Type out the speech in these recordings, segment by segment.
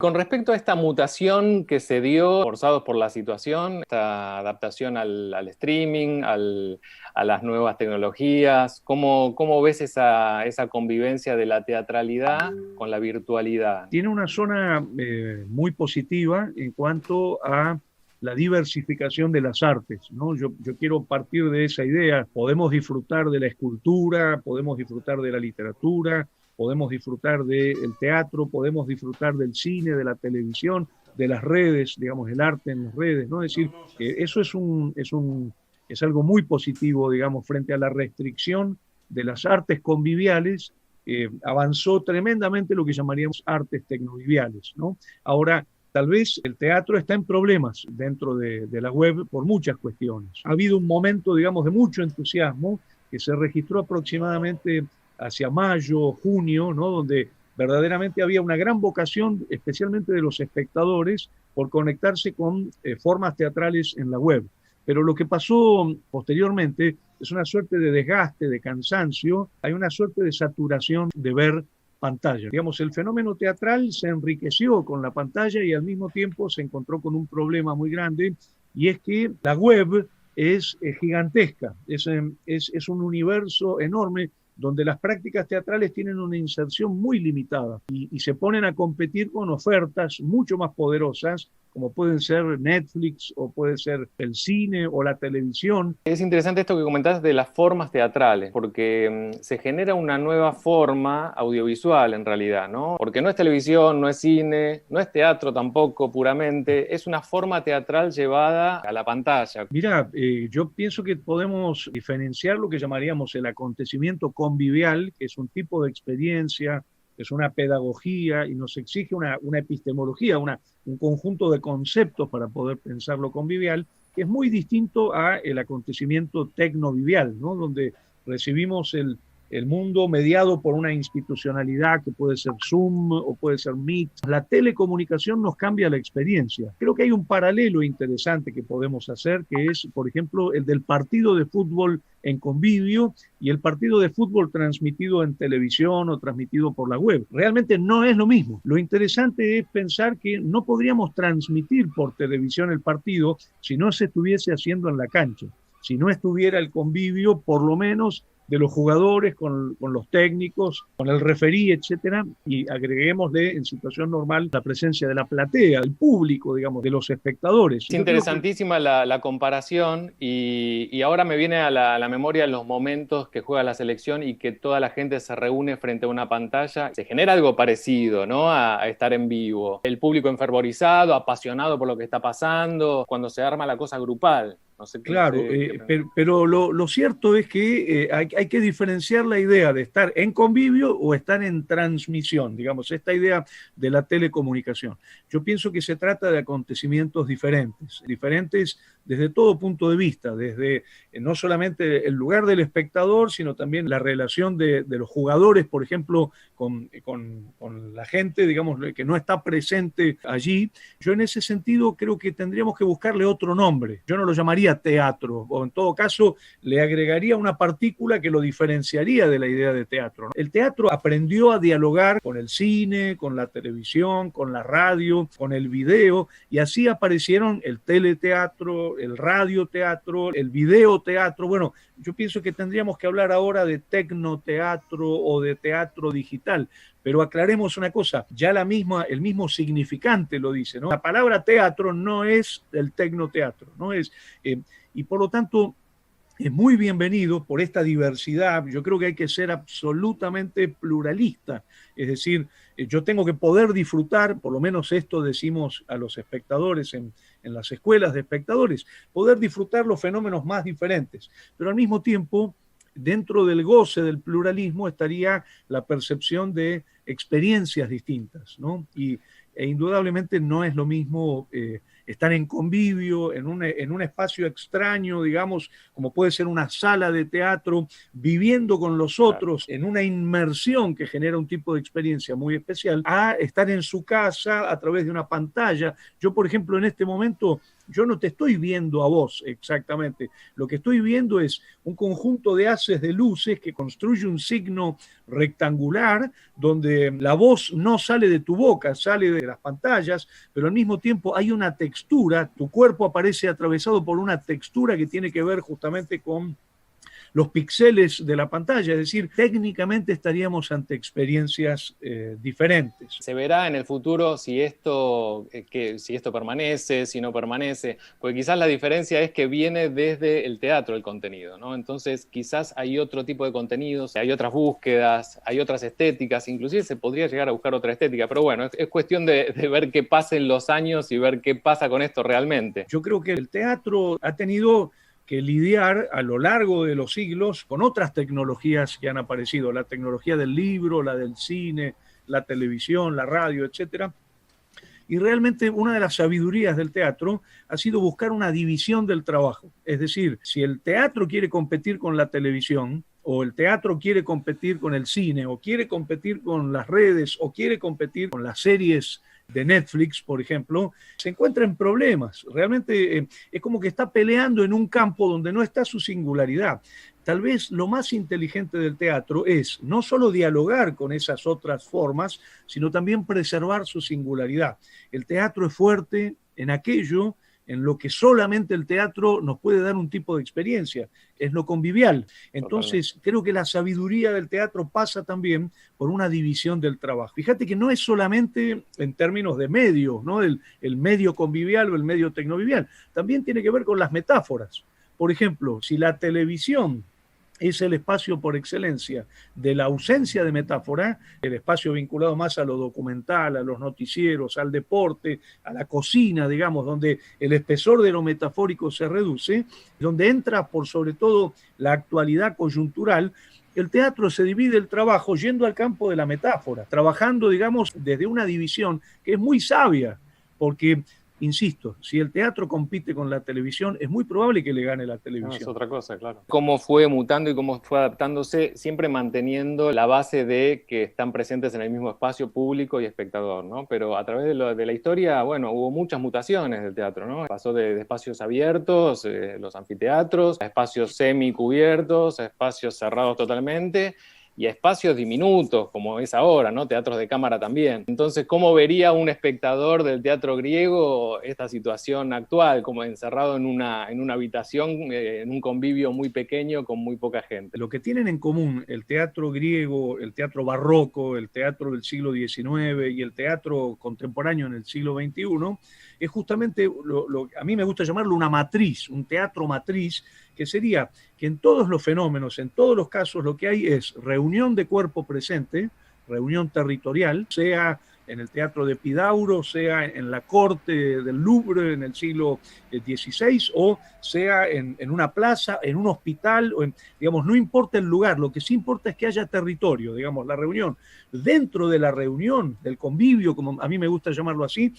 Con respecto a esta mutación que se dio, forzados por la situación, esta adaptación al streaming, a las nuevas tecnologías, ¿cómo ves esa convivencia de la teatralidad con la virtualidad? Tiene una zona muy positiva en cuanto a la diversificación de las artes, ¿no? Yo quiero partir de esa idea. Podemos disfrutar de la escultura, podemos disfrutar de la literatura, podemos disfrutar del teatro, podemos disfrutar del cine, de la televisión, de las redes, digamos, el arte en las redes, ¿no? Es decir, eso es algo muy positivo, digamos, frente a la restricción de las artes conviviales. Avanzó tremendamente lo que llamaríamos artes tecnoviviales, ¿no? Ahora, tal vez el teatro está en problemas dentro de la web por muchas cuestiones. Ha habido un momento, digamos, de mucho entusiasmo que se registró aproximadamente hacia mayo, junio, ¿no? Donde verdaderamente había una gran vocación, especialmente de los espectadores, por conectarse con formas teatrales en la web. Pero lo que pasó posteriormente es una suerte de desgaste, de cansancio, hay una suerte de saturación de ver pantalla. Digamos, el fenómeno teatral se enriqueció con la pantalla y al mismo tiempo se encontró con un problema muy grande, y es que la web es gigantesca, es un universo enorme donde las prácticas teatrales tienen una inserción muy limitada y se ponen a competir con ofertas mucho más poderosas, como pueden ser Netflix o puede ser el cine o la televisión. Es interesante esto que comentás de las formas teatrales, porque se genera una nueva forma audiovisual en realidad, ¿no? Porque no es televisión, no es cine, no es teatro tampoco puramente, es una forma teatral llevada a la pantalla. Mira, yo pienso que podemos diferenciar lo que llamaríamos el acontecimiento convivial, que es un tipo de experiencia, es una pedagogía y nos exige una epistemología, un conjunto de conceptos para poder pensar lo convivial, que es muy distinto a el acontecimiento tecnovivial, ¿no? Donde recibimos el mundo mediado por una institucionalidad que puede ser Zoom o puede ser Meet. La telecomunicación nos cambia la experiencia. Creo que hay un paralelo interesante que podemos hacer, que es, por ejemplo, el del partido de fútbol en convivio y el partido de fútbol transmitido en televisión o transmitido por la web. Realmente no es lo mismo. Lo interesante es pensar que no podríamos transmitir por televisión el partido si no se estuviese haciendo en la cancha, si no estuviera el convivio, por lo menos de los jugadores con los técnicos, con el referí, etcétera, y agreguémosle en situación normal la presencia de la platea, el público, digamos, de los espectadores. Es interesantísima la comparación y ahora me viene a la memoria los momentos que juega la selección y que toda la gente se reúne frente a una pantalla. Se genera algo parecido, ¿no? A estar en vivo. El público enfervorizado, apasionado por lo que está pasando, cuando se arma la cosa grupal. No sé, Claro, pero lo cierto es que hay que diferenciar la idea de estar en convivio o estar en transmisión, digamos, esta idea de la telecomunicación. Yo pienso que se trata de acontecimientos diferentes desde todo punto de vista, desde no solamente el lugar del espectador, sino también la relación de los jugadores, por ejemplo, con la gente, digamos, que no está presente allí. Yo en ese sentido creo que tendríamos que buscarle otro nombre. Yo no lo llamaría teatro, o en todo caso le agregaría una partícula que lo diferenciaría de la idea de teatro, ¿no? El teatro aprendió a dialogar con el cine, con la televisión, con la radio, con el video, y así aparecieron el teleteatro, el radioteatro, el videoteatro. Bueno, yo pienso que tendríamos que hablar ahora de tecnoteatro o de teatro digital. Pero aclaremos una cosa, ya el mismo significante lo dice, ¿no? La palabra teatro no es el tecnoteatro, no es, y por lo tanto es muy bienvenido por esta diversidad. Yo creo que hay que ser absolutamente pluralista, es decir, yo tengo que poder disfrutar, por lo menos esto decimos a los espectadores en las escuelas de espectadores, poder disfrutar los fenómenos más diferentes, pero al mismo tiempo dentro del goce del pluralismo estaría la percepción de experiencias distintas, ¿no? E indudablemente no es lo mismo estar en convivio, en un espacio extraño, digamos, como puede ser una sala de teatro, viviendo con los otros, en una inmersión que genera un tipo de experiencia muy especial, a estar en su casa a través de una pantalla. Yo, por ejemplo, en este momento yo no te estoy viendo a vos exactamente, lo que estoy viendo es un conjunto de haces de luces que construye un signo rectangular donde la voz no sale de tu boca, sale de las pantallas, pero al mismo tiempo hay una textura, tu cuerpo aparece atravesado por una textura que tiene que ver justamente con los píxeles de la pantalla, es decir, técnicamente estaríamos ante experiencias diferentes. Se verá en el futuro si si esto permanece, si no permanece, porque quizás la diferencia es que viene desde el teatro el contenido, ¿no? Entonces quizás hay otro tipo de contenidos, hay otras búsquedas, hay otras estéticas, inclusive se podría llegar a buscar otra estética, pero bueno, es cuestión de ver qué pasa en los años y ver qué pasa con esto realmente. Yo creo que el teatro ha tenido que lidiar a lo largo de los siglos con otras tecnologías que han aparecido, la tecnología del libro, la del cine, la televisión, la radio, etcétera. Y realmente una de las sabidurías del teatro ha sido buscar una división del trabajo. Es decir, si el teatro quiere competir con la televisión, o el teatro quiere competir con el cine, o quiere competir con las redes, o quiere competir con las series de Netflix, por ejemplo, se encuentra en problemas. Realmente es como que está peleando en un campo donde no está su singularidad. Tal vez lo más inteligente del teatro es no solo dialogar con esas otras formas, sino también preservar su singularidad. El teatro es fuerte en aquello en lo que solamente el teatro nos puede dar un tipo de experiencia, es lo convivial. Entonces, creo que la sabiduría del teatro pasa también por una división del trabajo. Fíjate que no es solamente en términos de medio, ¿no? El medio convivial o el medio tecnovivial, también tiene que ver con las metáforas. Por ejemplo, si la televisión es el espacio por excelencia de la ausencia de metáfora, el espacio vinculado más a lo documental, a los noticieros, al deporte, a la cocina, digamos, donde el espesor de lo metafórico se reduce, donde entra por sobre todo la actualidad coyuntural. El teatro se divide el trabajo yendo al campo de la metáfora, trabajando, digamos, desde una división que es muy sabia, porque insisto, si el teatro compite con la televisión, es muy probable que le gane la televisión. No, es otra cosa, claro. Cómo fue mutando y cómo fue adaptándose, siempre manteniendo la base de que están presentes en el mismo espacio público y espectador, ¿no? Pero a través de la historia, bueno, hubo muchas mutaciones del teatro, ¿no? Pasó de espacios abiertos, los anfiteatros, a espacios semicubiertos, a espacios cerrados totalmente, y a espacios diminutos, como es ahora, ¿no? Teatros de cámara también. Entonces, ¿cómo vería un espectador del teatro griego esta situación actual, como encerrado en una habitación, en un convivio muy pequeño con muy poca gente? Lo que tienen en común el teatro griego, el teatro barroco, el teatro del siglo XIX y el teatro contemporáneo en el siglo XXI, es justamente, a mí me gusta llamarlo una matriz, un teatro matriz, que sería que en todos los fenómenos, en todos los casos, lo que hay es reunión de cuerpo presente, reunión territorial, sea en el teatro de Epidauro, sea en la corte del Louvre en el siglo XVI, o sea en una plaza, en un hospital, digamos, no importa el lugar, lo que sí importa es que haya territorio, digamos, la reunión. Dentro de la reunión, del convivio, como a mí me gusta llamarlo así,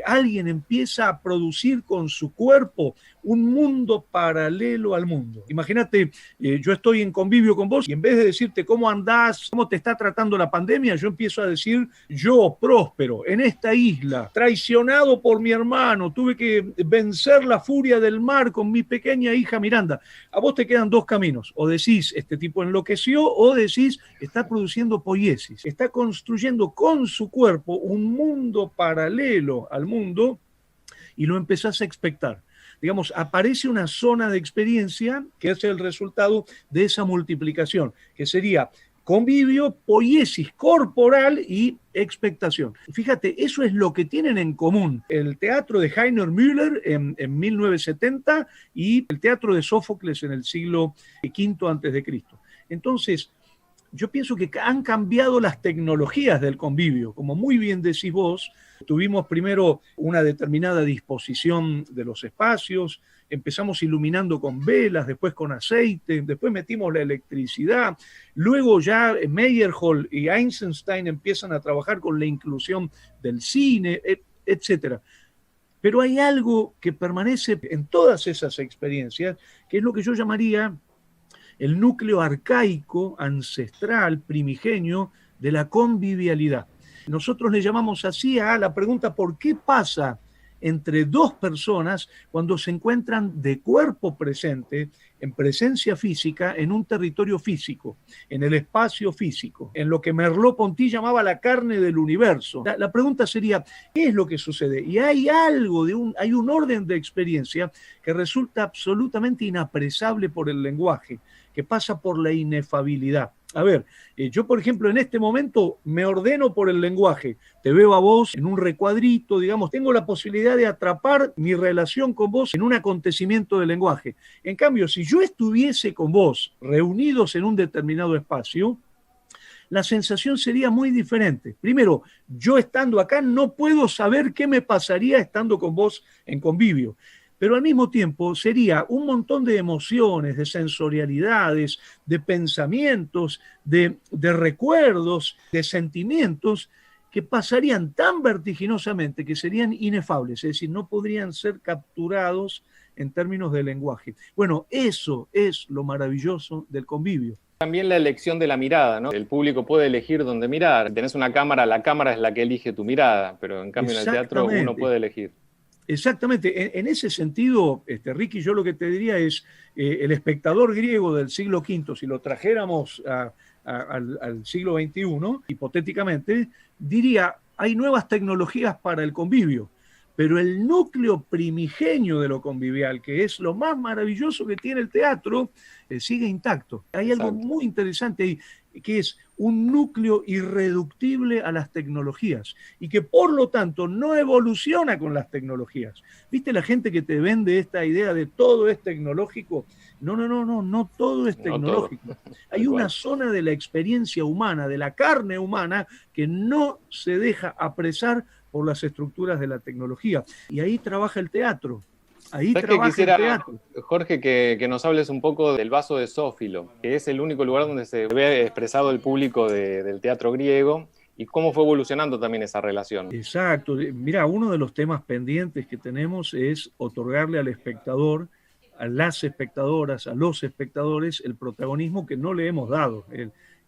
alguien empieza a producir con su cuerpo un mundo paralelo al mundo. Imagínate, yo estoy en convivio con vos y en vez de decirte cómo andás, cómo te está tratando la pandemia, yo empiezo a decir, yo, próspero, en esta isla, traicionado por mi hermano, tuve que vencer la furia del mar con mi pequeña hija Miranda. A vos te quedan dos caminos, o decís, este tipo enloqueció, o decís, está produciendo poiesis, está construyendo con su cuerpo un mundo paralelo al mundo y lo empezás a expectar. Digamos, aparece una zona de experiencia que es el resultado de esa multiplicación, que sería convivio, poiesis corporal y expectación. Fíjate, eso es lo que tienen en común el teatro de Heiner Müller en 1970 y el teatro de Sófocles en el siglo V a.C. Entonces, yo pienso que han cambiado las tecnologías del convivio. Como muy bien decís vos, tuvimos primero una determinada disposición de los espacios, empezamos iluminando con velas, después con aceite, después metimos la electricidad, luego ya Meyerhold y Eisenstein empiezan a trabajar con la inclusión del cine, etc. Pero hay algo que permanece en todas esas experiencias, que es lo que yo llamaría el núcleo arcaico, ancestral, primigenio de la convivialidad. Nosotros le llamamos así a la pregunta ¿por qué pasa entre dos personas cuando se encuentran de cuerpo presente, en presencia física, en un territorio físico, en el espacio físico, en lo que Merleau-Ponty llamaba la carne del universo. La pregunta sería, ¿qué es lo que sucede? Y hay algo, hay un orden de experiencia que resulta absolutamente inapresable por el lenguaje, que pasa por la inefabilidad. A ver, yo por ejemplo en este momento me ordeno por el lenguaje, te veo a vos en un recuadrito, digamos, tengo la posibilidad de atrapar mi relación con vos en un acontecimiento del lenguaje. En cambio, si yo estuviese con vos reunidos en un determinado espacio, la sensación sería muy diferente. Primero, yo estando acá no puedo saber qué me pasaría estando con vos en convivio. Pero al mismo tiempo sería un montón de emociones, de sensorialidades, de pensamientos, de recuerdos, de sentimientos que pasarían tan vertiginosamente que serían inefables, es decir, no podrían ser capturados en términos de lenguaje. Bueno, eso es lo maravilloso del convivio. También la elección de la mirada, ¿no? El público puede elegir dónde mirar. Tenés una cámara, la cámara es la que elige tu mirada, pero en cambio en el teatro uno puede elegir. Exactamente, en ese sentido, Ricky, yo lo que te diría es, el espectador griego del siglo V, si lo trajéramos al siglo XXI, hipotéticamente, diría, hay nuevas tecnologías para el convivio, pero el núcleo primigenio de lo convivial, que es lo más maravilloso que tiene el teatro, sigue intacto. Hay algo muy interesante ahí, que es un núcleo irreductible a las tecnologías y que por lo tanto no evoluciona con las tecnologías. ¿Viste la gente que te vende esta idea de todo es tecnológico? No todo es tecnológico. No todo. Hay una zona de la experiencia humana, de la carne humana, que no se deja apresar por las estructuras de la tecnología. Y ahí trabaja el teatro. Ahí trabaja que quisiera, el teatro. Jorge, que nos hables un poco del vaso de Sófilo, que es el único lugar donde se ve expresado el público del teatro griego y cómo fue evolucionando también esa relación. Exacto. Mira, uno de los temas pendientes que tenemos es otorgarle al espectador, a las espectadoras, a los espectadores, el protagonismo que no le hemos dado.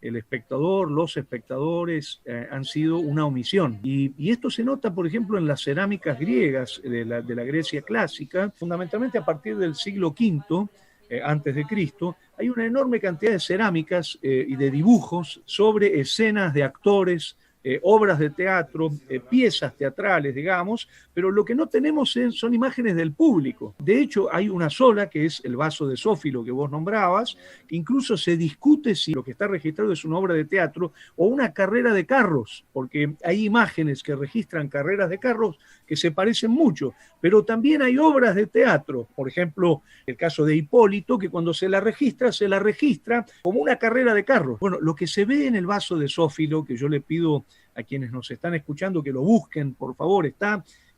El espectador, los espectadores han sido una omisión. Y esto se nota, por ejemplo, en las cerámicas griegas de la Grecia clásica, fundamentalmente a partir del siglo V, antes de Cristo, hay una enorme cantidad de cerámicas y de dibujos sobre escenas de actores, obras de teatro, piezas teatrales, digamos, pero lo que no tenemos son imágenes del público. De hecho, hay una sola, que es el vaso de Sófilo que vos nombrabas, que incluso se discute si lo que está registrado es una obra de teatro o una carrera de carros, porque hay imágenes que registran carreras de carros que se parecen mucho, pero también hay obras de teatro. Por ejemplo, el caso de Hipólito, que cuando se la registra como una carrera de carros. Bueno, lo que se ve en el vaso de Sófilo, que yo le pido a quienes nos están escuchando que lo busquen, por favor,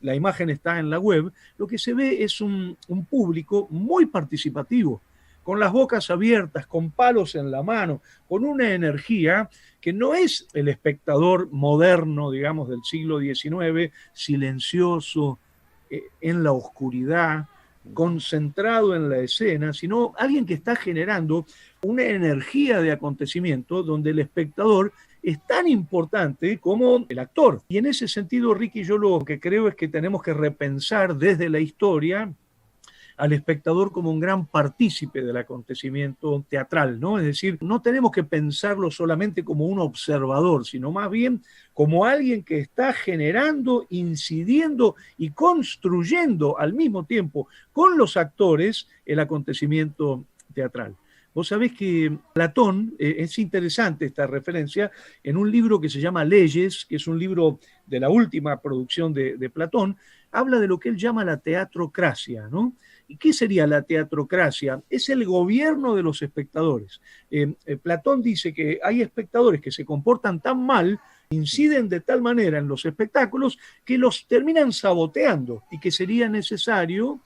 la imagen está en la web, lo que se ve es un público muy participativo, con las bocas abiertas, con palos en la mano, con una energía que no es el espectador moderno, digamos, del siglo XIX, silencioso, en la oscuridad, concentrado en la escena, sino alguien que está generando una energía de acontecimiento donde el espectador es tan importante como el actor. Y en ese sentido, Ricky, yo lo que creo es que tenemos que repensar desde la historia al espectador como un gran partícipe del acontecimiento teatral, ¿no? Es decir, no tenemos que pensarlo solamente como un observador, sino más bien como alguien que está generando, incidiendo y construyendo al mismo tiempo con los actores el acontecimiento teatral. Vos sabés que Platón, es interesante esta referencia, en un libro que se llama Leyes, que es un libro de la última producción de Platón, habla de lo que él llama la teatrocracia, ¿no? ¿Y qué sería la teatrocracia? Es el gobierno de los espectadores. Platón dice que hay espectadores que se comportan tan mal, inciden de tal manera en los espectáculos, que los terminan saboteando y que sería necesario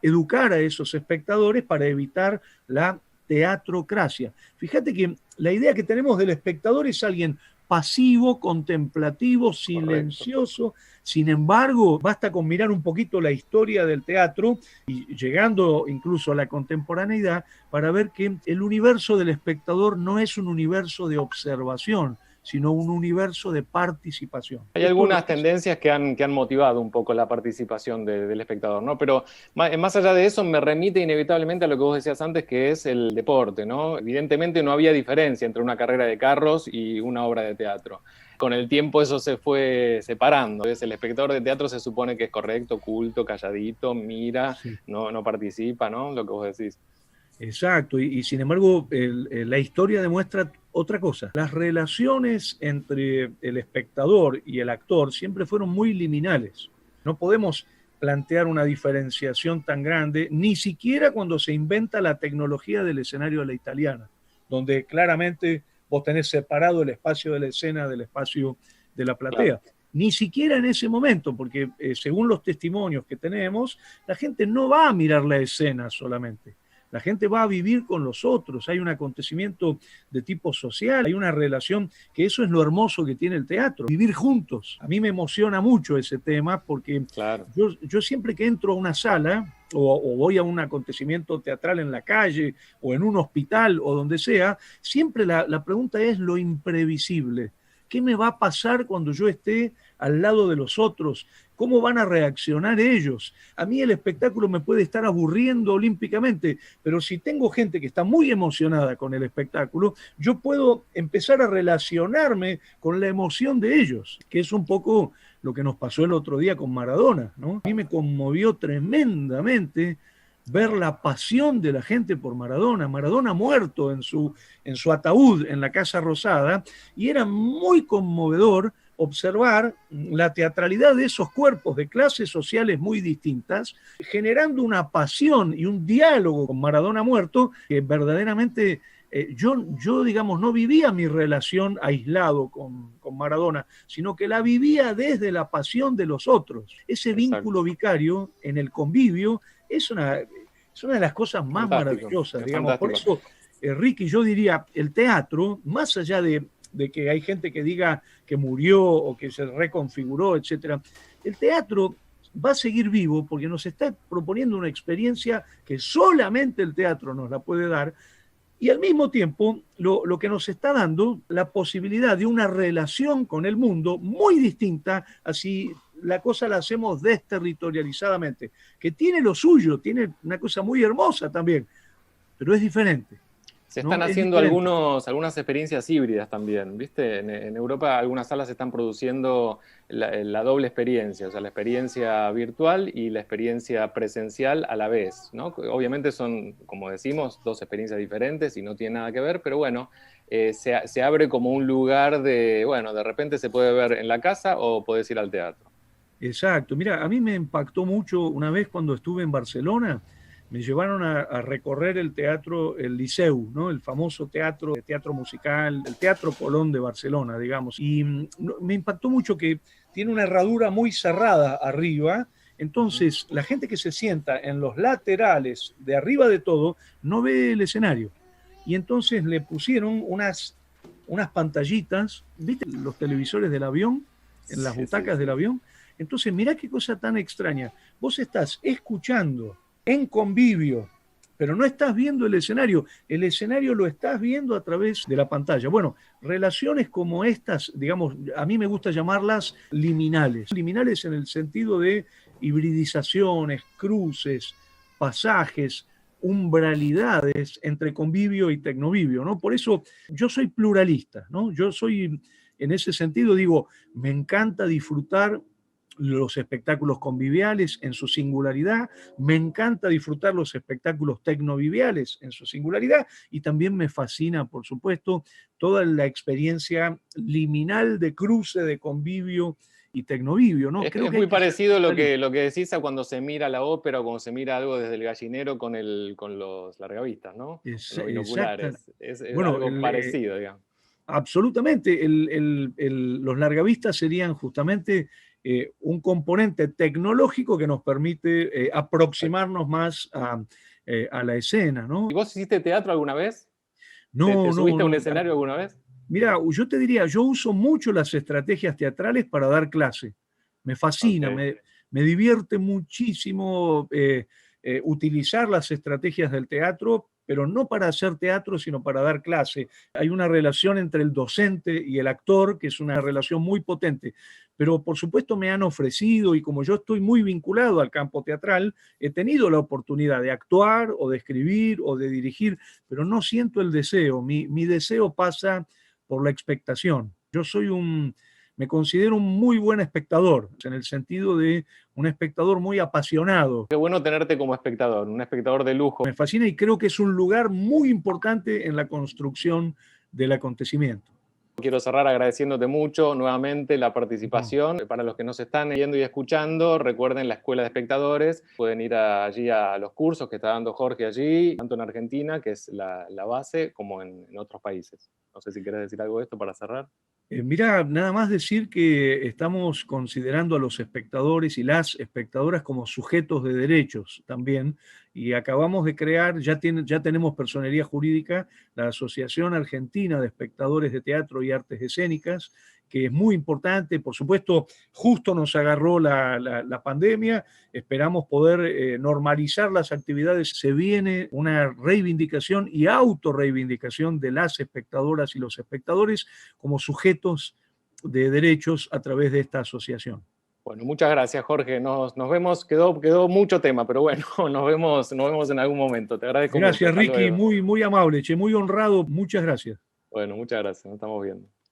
educar a esos espectadores para evitar la teatrocracia. Fíjate que la idea que tenemos del espectador es alguien pasivo, contemplativo, silencioso. Correcto. Sin embargo, basta con mirar un poquito la historia del teatro y llegando incluso a la contemporaneidad para ver que el universo del espectador no es un universo de observación, sino un universo de participación. Hay algunas tendencias que han motivado un poco la participación del espectador, ¿no? Pero más allá de eso me remite inevitablemente a lo que vos decías antes, que es el deporte, ¿no? Evidentemente no había diferencia entre una carrera de carros y una obra de teatro. Con el tiempo eso se fue separando. El espectador de teatro se supone que es correcto, culto, calladito, mira, Sí. no participa, ¿no? Lo que vos decís. Exacto, y sin embargo la historia demuestra otra cosa. Las relaciones entre el espectador y el actor siempre fueron muy liminales. No podemos plantear una diferenciación tan grande, ni siquiera cuando se inventa la tecnología del escenario a la italiana, donde claramente vos tenés separado el espacio de la escena del espacio de la platea. Claro. Ni siquiera en ese momento, porque según los testimonios que tenemos, la gente no va a mirar la escena solamente. La gente va a vivir con los otros, hay un acontecimiento de tipo social, hay una relación, que eso es lo hermoso que tiene el teatro, vivir juntos. A mí me emociona mucho ese tema porque claro. yo siempre que entro a una sala o voy a un acontecimiento teatral en la calle o en un hospital o donde sea, siempre la pregunta es lo imprevisible. ¿Qué me va a pasar cuando yo esté al lado de los otros? ¿Cómo van a reaccionar ellos? A mí el espectáculo me puede estar aburriendo olímpicamente, pero si tengo gente que está muy emocionada con el espectáculo, yo puedo empezar a relacionarme con la emoción de ellos, que es un poco lo que nos pasó el otro día con Maradona, ¿no? A mí me conmovió tremendamente ver la pasión de la gente por Maradona, Maradona muerto en su ataúd en la Casa Rosada, y era muy conmovedor observar la teatralidad de esos cuerpos de clases sociales muy distintas, generando una pasión y un diálogo con Maradona muerto que verdaderamente yo, digamos, no vivía mi relación aislado con Maradona, sino que la vivía desde la pasión de los otros. Ese vínculo vicario en el convivio es una de las cosas más maravillosas, digamos. Por eso, Ricky, yo diría, el teatro, más allá de que hay gente que diga que murió o que se reconfiguró, etcétera, el teatro va a seguir vivo porque nos está proponiendo una experiencia que solamente el teatro nos la puede dar, y al mismo tiempo lo que nos está dando la posibilidad de una relación con el mundo muy distinta, así la cosa la hacemos desterritorializadamente, que tiene lo suyo, tiene una cosa muy hermosa también, pero es diferente. Se están haciendo algunas experiencias híbridas también, ¿viste? En Europa algunas salas están produciendo la doble experiencia, o sea, la experiencia virtual y la experiencia presencial a la vez, ¿no? Obviamente son, como decimos, dos experiencias diferentes y no tienen nada que ver, pero bueno, se abre como un lugar de, bueno, de repente se puede ver en la casa o podés ir al teatro. Exacto. Mira, a mí me impactó mucho una vez cuando estuve en Barcelona. Me llevaron a recorrer el teatro, el Liceu, ¿no? El famoso teatro musical, el Teatro Colón de Barcelona, digamos. Y me impactó mucho que tiene una herradura muy cerrada arriba, entonces la gente que se sienta en los laterales de arriba de todo no ve el escenario. Y entonces le pusieron unas pantallitas, ¿viste? Los televisores del avión, en las butacas del avión. Entonces, mirá qué cosa tan extraña. Vos estás escuchando en convivio, pero no estás viendo el escenario lo estás viendo a través de la pantalla. Bueno, relaciones como estas, digamos, a mí me gusta llamarlas liminales en el sentido de hibridizaciones, cruces, pasajes, umbralidades entre convivio y tecnovivio, ¿no? Por eso yo soy pluralista, ¿no? Yo soy, en ese sentido, digo, me encanta disfrutar los espectáculos conviviales en su singularidad, me encanta disfrutar los espectáculos tecnoviviales en su singularidad, y también me fascina, por supuesto, toda la experiencia liminal de cruce, de convivio y tecnovivio, ¿no? Creo que es muy parecido lo que decís a cuando se mira la ópera o cuando se mira algo desde el gallinero con los largavistas, ¿no? Con los binoculares. Es algo parecido, digamos. Absolutamente. Los largavistas serían justamente un componente tecnológico que nos permite aproximarnos más a la escena, ¿no? ¿Y vos hiciste teatro alguna vez? No, ¿Te subiste a un escenario alguna vez? Mira, yo te diría, yo uso mucho las estrategias teatrales para dar clase. Me fascina, me divierte muchísimo utilizar las estrategias del teatro pero no para hacer teatro, sino para dar clase. Hay una relación entre el docente y el actor, que es una relación muy potente. Pero por supuesto me han ofrecido, y como yo estoy muy vinculado al campo teatral, he tenido la oportunidad de actuar o de escribir o de dirigir, pero no siento el deseo. Mi deseo pasa por la expectación. Yo soy me considero un muy buen espectador, en el sentido de un espectador muy apasionado. Qué bueno tenerte como espectador, un espectador de lujo. Me fascina y creo que es un lugar muy importante en la construcción del acontecimiento. Quiero cerrar agradeciéndote mucho nuevamente la participación. Para los que nos están viendo y escuchando, recuerden la Escuela de Espectadores. Pueden ir allí a los cursos que está dando Jorge allí, tanto en Argentina, que es la base, como en otros países. No sé si querés decir algo de esto para cerrar. Mira, nada más decir que estamos considerando a los espectadores y las espectadoras como sujetos de derechos también, y acabamos de crear, ya tenemos personería jurídica, la Asociación Argentina de Espectadores de Teatro y Artes Escénicas, que es muy importante. Por supuesto, justo nos agarró la pandemia, esperamos poder normalizar las actividades. Se viene una reivindicación y autorreivindicación de las espectadoras y los espectadores como sujetos de derechos a través de esta asociación. Bueno, muchas gracias, Jorge. Nos vemos, quedó mucho tema, pero bueno, nos vemos en algún momento. Te agradezco mucho. Gracias, Hasta Ricky, luego. muy amable, muy honrado, muchas gracias. Bueno, muchas gracias. Nos estamos viendo.